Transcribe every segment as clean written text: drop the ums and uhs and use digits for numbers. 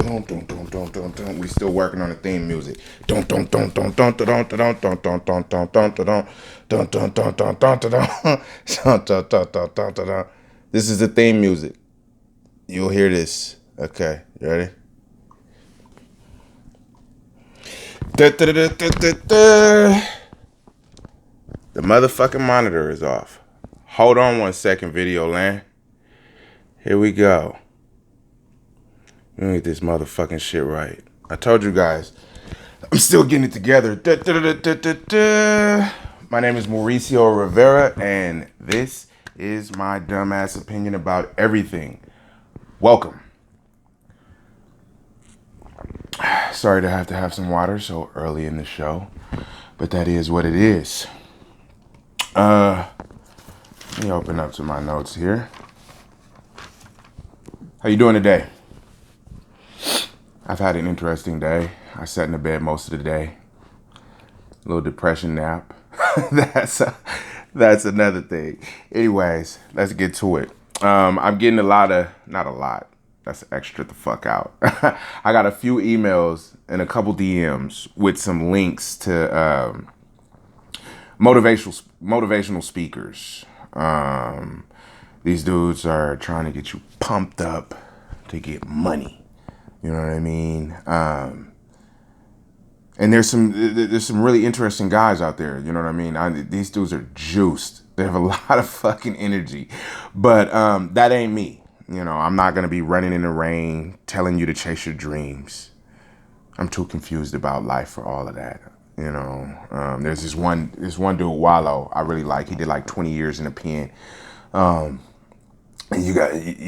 We still working on the theme music. This is the theme music. You'll hear this. Okay, you ready? The motherfucking monitor is off. Hold on 1 second, video land. Here we go. Let me get this motherfucking shit right. I told you guys, I'm still getting it together. My name is Mauricio Rivera, and this is my dumbass opinion about everything. Welcome. Sorry to have some water so early in the show, but that is what it is. Let me open up to my notes here. How you doing today? I've had an interesting day. I sat in the bed most of the day. A little depression nap. That's another thing. Anyways, let's get to it. I'm getting not a lot. That's extra the fuck out. I got a few emails and a couple DMs with some links to motivational speakers. These dudes are trying to get you pumped up to get money. You know what I mean? And there's some really interesting guys out there. You know what I mean? These dudes are juiced. They have a lot of fucking energy, but that ain't me. You know, I'm not gonna be running in the rain telling you to chase your dreams. I'm too confused about life for all of that. You know, there's this one dude, Wallow, I really like. He did like 20 years in the pen. And you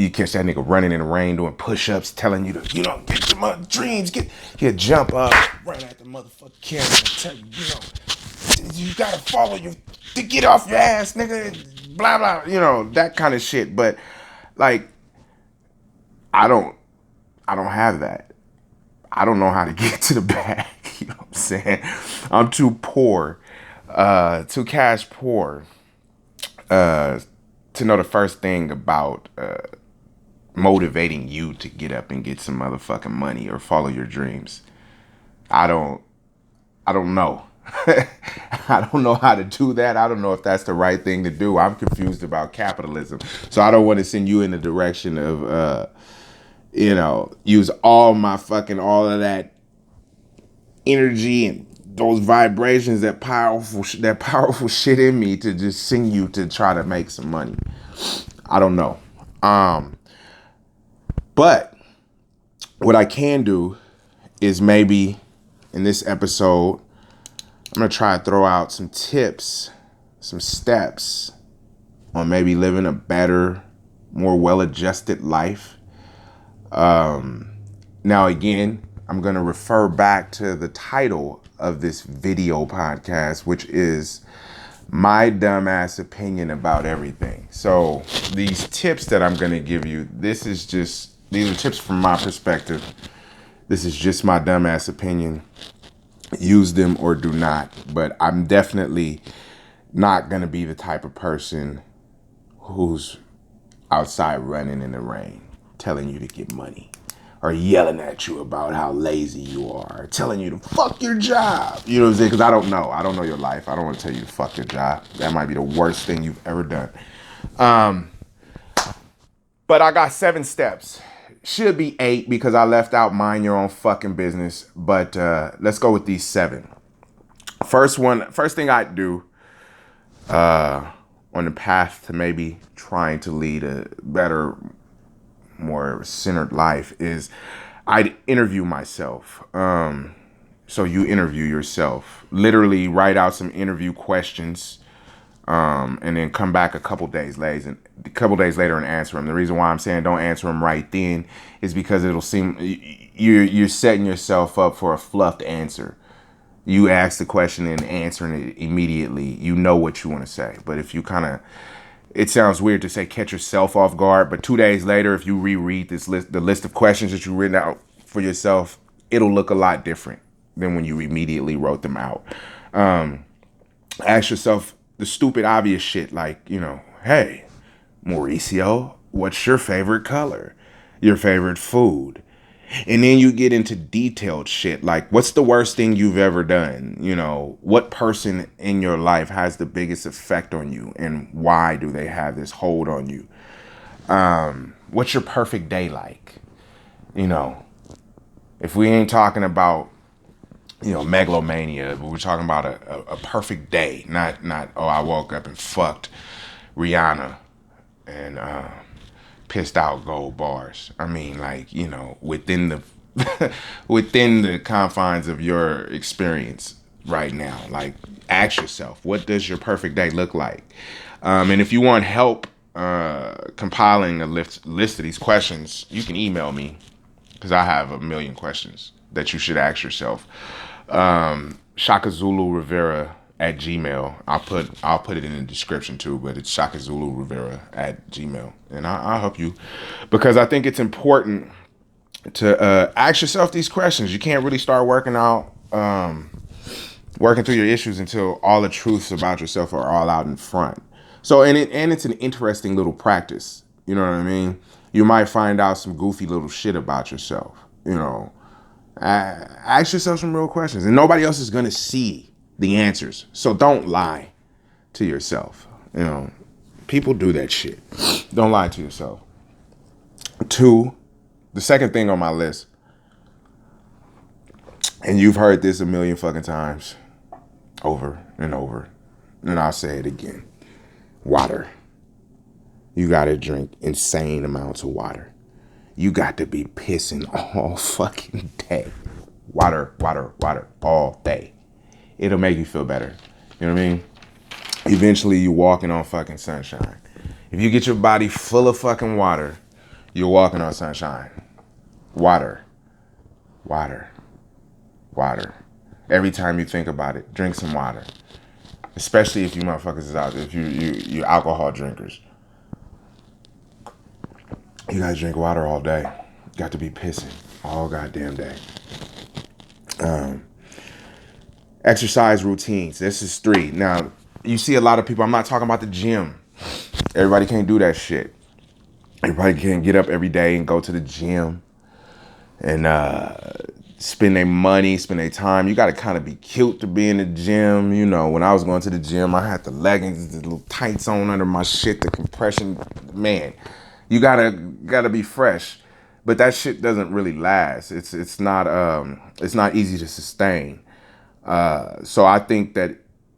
catch that nigga running in the rain doing push-ups, telling you to, get your dreams, he'll jump up, run at the motherfucking camera and tell you, you gotta follow you to get off your ass, nigga, blah, blah, that kind of shit. But like, I don't have that. I don't know how to get to the bag. You know what I'm saying? I'm too poor, too cash poor, to know the first thing about motivating you to get up and get some motherfucking money or follow your dreams. I don't know. I don't know how to do that. I don't know if that's the right thing to do. I'm confused about capitalism. So I don't want to send you in the direction of, use all of that energy and those vibrations, that powerful shit in me to just sing you to try to make some money. I don't know. But what I can do is maybe in this episode, I'm going to try to throw out some tips, some steps on maybe living a better, more well-adjusted life. Now, again, I'm going to refer back to the title of this video podcast, which is my dumbass opinion about everything. So these tips that I'm going to give you, these are tips from my perspective. This is just my dumbass opinion. Use them or do not. But I'm definitely not going to be the type of person who's outside running in the rain, telling you to get money, or yelling at you about how lazy you are, telling you to fuck your job. You know what I'm saying? Because I don't know. I don't know your life. I don't want to tell you to fuck your job. That might be the worst thing you've ever done. But I got 7 steps. Should be 8 because I left out mind your own fucking business. But let's go with these 7. First thing I'd do on the path to maybe trying to lead a better, more centered life is I'd interview myself. So you interview yourself. Literally write out some interview questions, and then come back a couple days later and answer them. The reason why I'm saying don't answer them right then is because it'll seem you're setting yourself up for a fluffed answer. You ask the question and answering it immediately, you know what you want to say. But if you it sounds weird to say catch yourself off guard, but 2 days later, if you reread the list of questions that you've written out for yourself, it'll look a lot different than when you immediately wrote them out. Ask yourself the stupid, obvious shit like, hey, Mauricio, what's your favorite color? Your favorite food? And then you get into detailed shit like what's the worst thing you've ever done? You know, what person in your life has the biggest effect on you and why do they have this hold on you? What's your perfect day like? You know, if we ain't talking about, you know, megalomania, but we're talking about a perfect day, not oh, I woke up and fucked Rihanna and pissed out gold bars. I mean, like, you know, within the within the confines of your experience right now. Like, ask yourself, what does your perfect day look like? And if you want help compiling a list of these questions, you can email me because I have a million questions that you should ask yourself. Shakazulurivera at Gmail. I'll put it in the description too, but it's shakazulurivera at Gmail, and I'll help you because I think it's important to ask yourself these questions. You can't really start working through your issues until all the truths about yourself are all out in front. So, and it's an interesting little practice. You know what I mean? You might find out some goofy little shit about yourself. You know, ask yourself some real questions, and nobody else is gonna see the answers. So don't lie to yourself. You know, people do that shit. Don't lie to yourself. 2, the second thing on my list, and you've heard this a million fucking times, over and over, and I'll say it again. Water. You gotta drink insane amounts of water. You got to be pissing all fucking day. Water, water, water, all day. It'll make you feel better. You know what I mean? Eventually, you're walking on fucking sunshine. If you get your body full of fucking water, you're walking on sunshine. Water, water, water. Every time you think about it, drink some water. Especially if you motherfuckers is out there, if you alcohol drinkers. You gotta drink water all day. Got to be pissing all goddamn day. Exercise routines. This is 3. Now, you see a lot of people, I'm not talking about the gym. Everybody can't do that shit. Everybody can't get up every day and go to the gym and spend their money, spend their time. You gotta kind of be cute to be in the gym. You know, when I was going to the gym, I had the leggings, the little tights on under my shit, the compression. Man, you gotta be fresh. But that shit doesn't really last. It's not easy to sustain. So I think that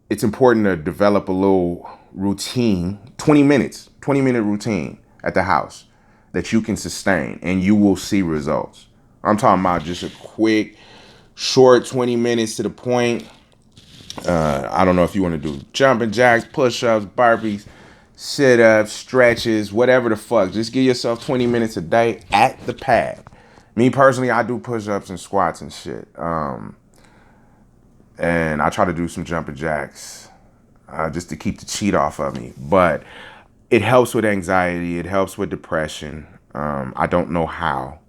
it's important to develop a little routine, 20 minute routine at the house that you can sustain, and you will see results. I'm talking about just a quick, short 20 minutes to the point. I don't know if you want to do jumping jacks, push-ups, burpees, sit-ups, stretches, whatever the fuck. Just give yourself 20 minutes a day at the pad. Me personally, I do push-ups and squats and shit. And I try to do some jumping jacks just to keep the cheat off of me. But it helps with anxiety. It helps with depression. I don't know how.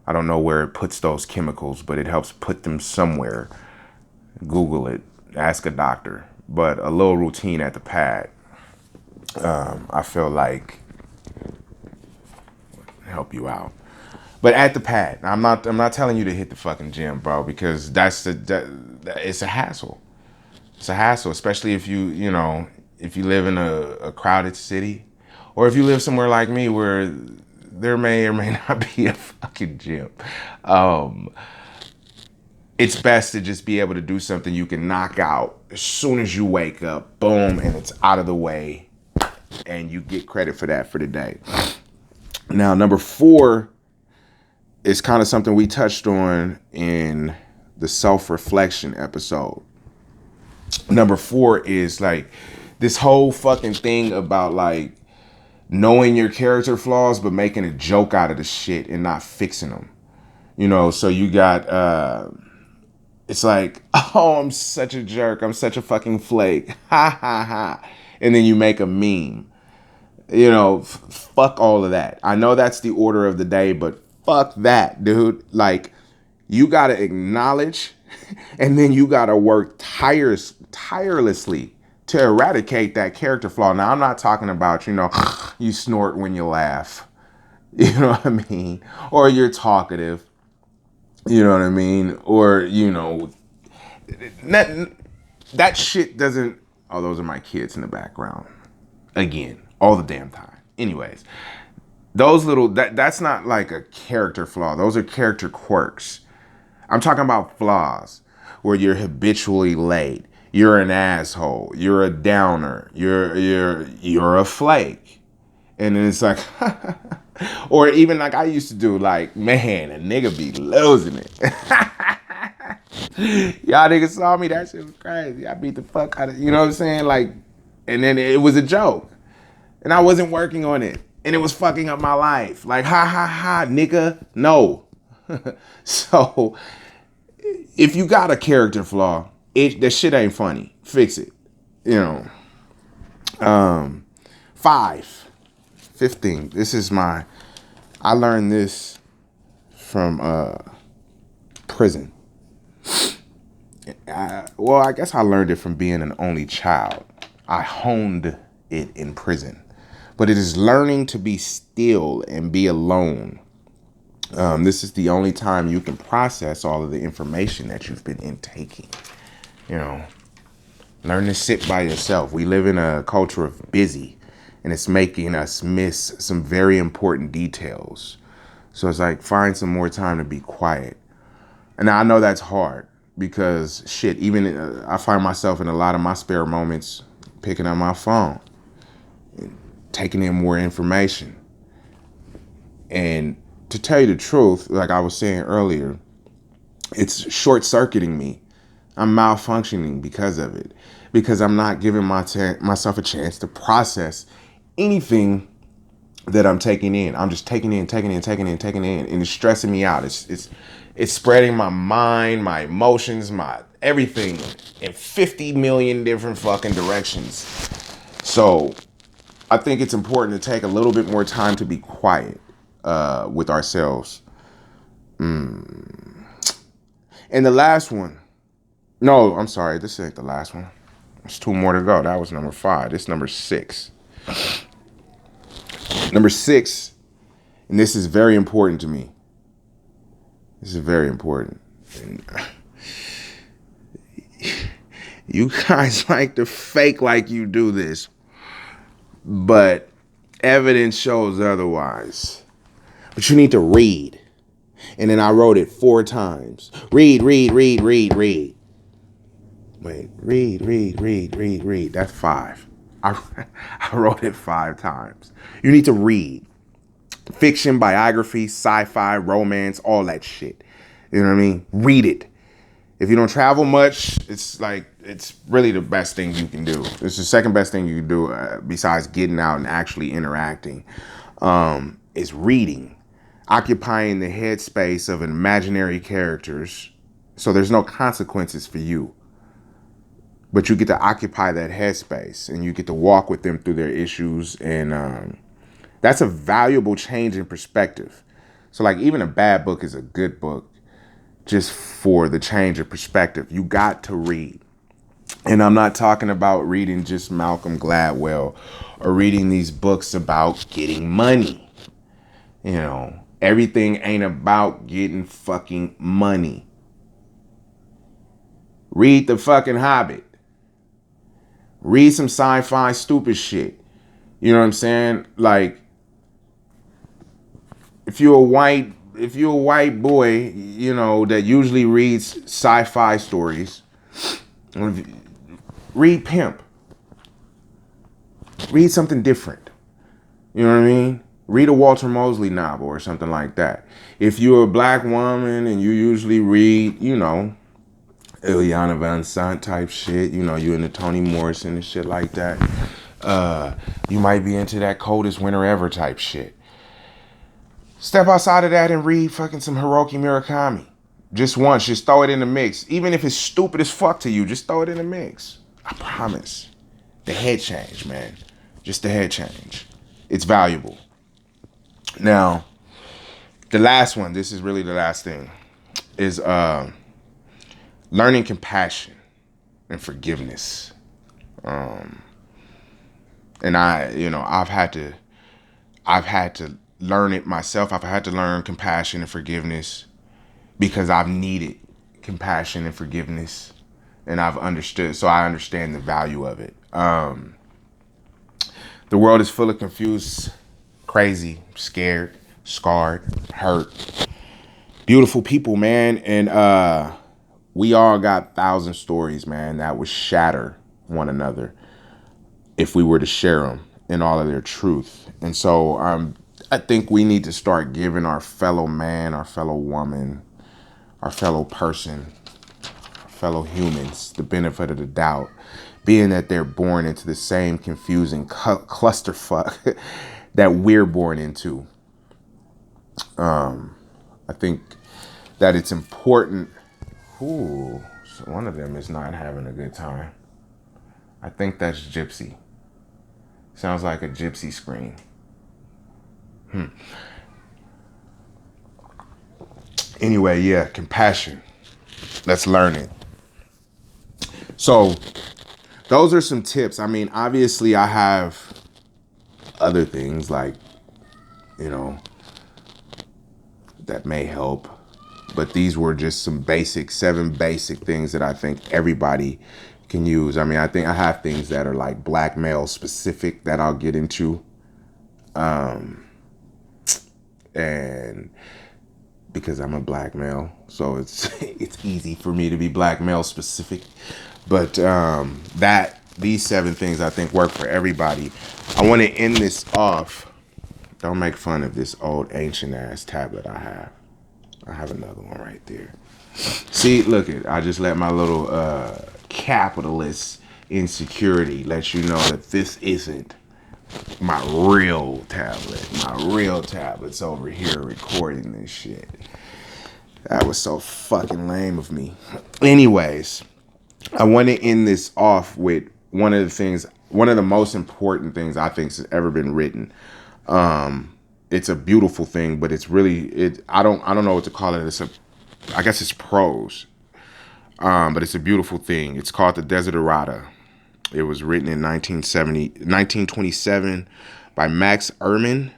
I don't know where it puts those chemicals, but it helps put them somewhere. Google it. Ask a doctor. But a little routine at the pad, I feel like help you out. But at the pad, I'm not telling you to hit the fucking gym, bro, because it's a hassle. It's a hassle, especially if you live in a crowded city, or if you live somewhere like me where there may or may not be a fucking gym. It's best to just be able to do something you can knock out as soon as you wake up, boom, and it's out of the way, and you get credit for that for the day. Now, number 4 is kind of something we touched on in the self-reflection episode. Number 4 is like this whole fucking thing about like knowing your character flaws, but making a joke out of the shit and not fixing them. You know, so you got, it's like, oh, I'm such a jerk. I'm such a fucking flake. Ha ha ha. And then you make a meme. You know, fuck all of that. I know that's the order of the day, but fuck that, dude. Like, you got to acknowledge and then you got to work tirelessly to eradicate that character flaw. Now, I'm not talking about, you snort when you laugh. You know what I mean? Or you're talkative. You know what I mean? Or, that, that shit doesn't. Oh, those are my kids in the background. Again, all the damn time. Anyways, those little, that's not like a character flaw. Those are character quirks. I'm talking about flaws where you're habitually late. You're an asshole. You're a downer. You're a flake. And then it's like, or even like I used to do, like, man, a nigga be losing it. Y'all niggas saw me, that shit was crazy. I beat the fuck out of, you know what I'm saying? Like, and then it was a joke. And I wasn't working on it. And it was fucking up my life. Like, ha ha ha, nigga. No. So if you got a character flaw, that shit ain't funny. Fix it. You know. 15. This is I learned this from prison. I guess I learned it from being an only child. I honed it in prison. But it is learning to be still and be alone. This is the only time you can process all of the information that you've been intaking. Learn to sit by yourself. We live in a culture of busy, and it's making us miss some very important details. So it's like, find some more time to be quiet. And I know that's hard because shit, even I find myself in a lot of my spare moments picking up my phone, and taking in more information. And to tell you the truth, like I was saying earlier, it's short-circuiting me. I'm malfunctioning because of it. Because I'm not giving myself a chance to process anything that I'm taking in. I'm just taking in, and it's stressing me out. It's spreading my mind, my emotions, my everything in 50 million different fucking directions. So I think it's important to take a little bit more time to be quiet with ourselves. And the last one. No, I'm sorry. This ain't the last one. There's 2 more to go. That was number 5. This is number 6. Number 6, and this is very important to me. This is very important. And you guys like to fake like you do this, but evidence shows otherwise. But you need to read. And then I wrote it 4 times. Read. Wait, read. That's 5. I wrote it 5 times. You need to read. Fiction, biography, sci-fi, romance, all that shit. You know what I mean? Read it. If you don't travel much, it's really the best thing you can do. It's the second best thing you can do besides getting out and actually interacting. Is reading. Occupying the headspace of imaginary characters. So there's no consequences for you. But you get to occupy that headspace and you get to walk with them through their issues. And that's a valuable change in perspective. So like even a bad book is a good book just for the change of perspective. You got to read. And I'm not talking about reading just Malcolm Gladwell or reading these books about getting money. Everything ain't about getting fucking money. Read The fucking Hobbit. Read some sci-fi stupid shit. You know what I'm saying? Like, if you're a white boy, that usually reads sci-fi stories, read Pimp. Read something different. You know what I mean? Read a Walter Mosley novel or something like that. If you're a black woman and you usually read, Ileana Van Sant type shit, you into Toni Morrison and shit like that, you might be into that Coldest Winter Ever type shit. Step outside of that and read fucking some Haruki Murakami. Just once, just throw it in the mix. Even if it's stupid as fuck to you, just throw it in the mix. I promise. The head change, man. Just the head change. It's valuable. Now, the last one, this is really the last thing, is learning compassion and forgiveness. And I've had to learn it myself. I've had to learn compassion and forgiveness because I've needed compassion and forgiveness, and I've understood. So I understand the value of it. The world is full of confused, crazy, scared, scarred, hurt, beautiful people, man. And we all got 1,000 stories, man, that would shatter one another if we were to share them in all of their truth. And so I think we need to start giving our fellow man, our fellow woman, our fellow person, our fellow humans the benefit of the doubt, being that they're born into the same confusing clusterfuck that we're born into. I think that it's important. Ooh, so one of them is not having a good time. I think that's Gypsy. Sounds like a Gypsy scream. Anyway, yeah, compassion. Let's learn it. So those are some tips. I mean, obviously I have other things like, you know, that may help. But these were just some 7 basic things that I think everybody can use. I mean, I think I have things that are like black male specific that I'll get into. And because I'm a black male, so it's easy for me to be black male specific. But these 7 things I think work for everybody. I want to end this off. Don't make fun of this old ancient ass tablet I have. I have another one right there. See, look it. I just let my little capitalist insecurity let you know that this isn't my real tablet. My real tablet's over here recording this shit. That was so fucking lame of me. Anyways, I want to end this off with one of the most important things I think has ever been written. It's a beautiful thing, but it's really I don't know what to call it. I guess it's prose. But it's a beautiful thing. It's called The Desiderata. It was written in 1927 by Max Ehrmann.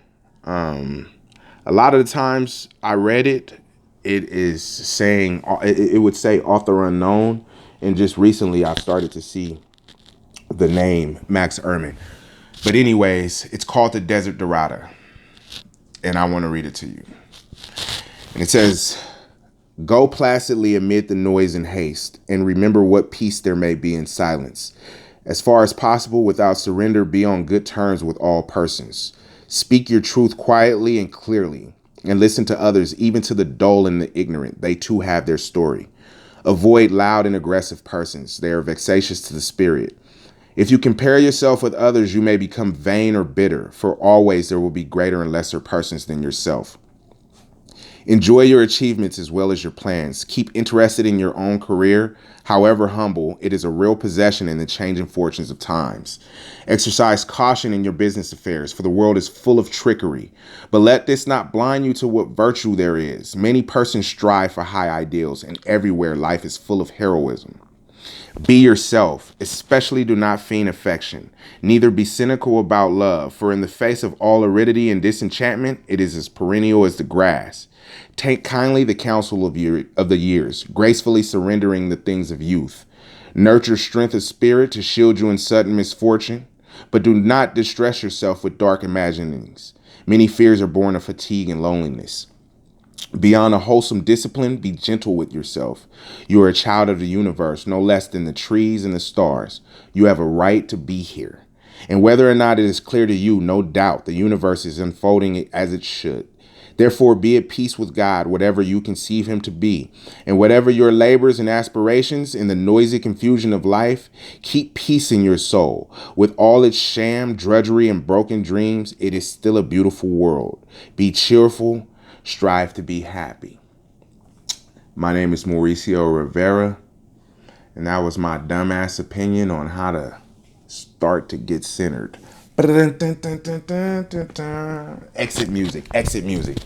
A lot of the times I read it, it would say author unknown. And just recently I started to see the name Max Ehrmann. But anyways, it's called The Desiderata. And I want to read it to you. And it says, "Go placidly amid the noise and haste, and remember what peace there may be in silence. As far as possible, without surrender, be on good terms with all persons. Speak your truth quietly and clearly, and listen to others, even to the dull and the ignorant. They too have their story. Avoid loud and aggressive persons. They are vexatious to the spirit. If you compare yourself with others, you may become vain or bitter, for always there will be greater and lesser persons than yourself. Enjoy your achievements as well as your plans. Keep interested in your own career. However humble, it is a real possession in the changing fortunes of times. Exercise caution in your business affairs, for the world is full of trickery. But let this not blind you to what virtue there is. Many persons strive for high ideals, and everywhere life is full of heroism. Be yourself, especially do not feign affection. Neither be cynical about love, for in the face of all aridity and disenchantment, it is as perennial as the grass. Take kindly the counsel of the years, gracefully surrendering the things of youth. Nurture strength of spirit to shield you in sudden misfortune, but do not distress yourself with dark imaginings. Many fears are born of fatigue and loneliness. Beyond a wholesome discipline, be gentle with yourself. You are a child of the universe, no less than the trees and the stars. You have a right to be here. And whether or not it is clear to you, no doubt the universe is unfolding as it should. Therefore, be at peace with God, whatever you conceive him to be. And whatever your labors and aspirations in the noisy confusion of life, keep peace in your soul. With all its sham, drudgery, and broken dreams, it is still a beautiful world. Be cheerful. Strive to be happy." My name is Mauricio Rivera, and that was my dumbass opinion on how to start to get centered. Exit music, exit music.